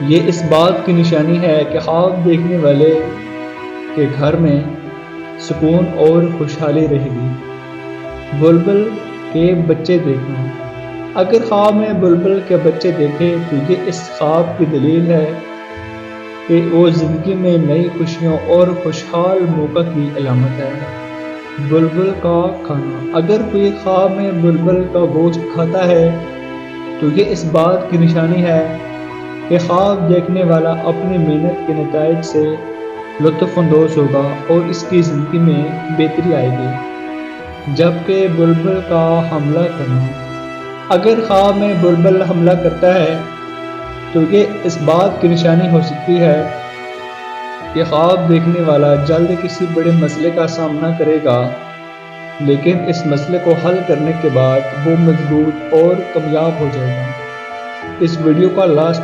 یہ اس بات کی نشانی ہے کہ خواب دیکھنے والے کے گھر میں سکون اور خوشحالی رہے گی۔ بلبل کے بچے دیکھنا۔ اگر خواب میں بلبل کے بچے دیکھے تو یہ اس خواب کی دلیل ہے کہ وہ زندگی میں نئی خوشیوں اور خوشحال موقع کی علامت ہے۔ بلبل کا کھانا۔ اگر کوئی خواب میں بلبل کا گوشت کھاتا ہے تو یہ اس بات کی نشانی ہے کہ خواب دیکھنے والا اپنی محنت کے نتائج سے لطف اندوز ہوگا اور اس کی زندگی میں بہتری آئے گی۔ جبکہ بلبل کا حملہ کرنا۔ اگر خواب میں بلبل حملہ کرتا ہے تو یہ اس بات کی نشانی ہو سکتی ہے کہ خواب دیکھنے والا جلد کسی بڑے مسئلے کا سامنا کرے گا، لیکن اس مسئلے کو حل کرنے کے بعد وہ مضبوط اور کامیاب ہو جائے گا۔ اس ویڈیو کا لاسٹ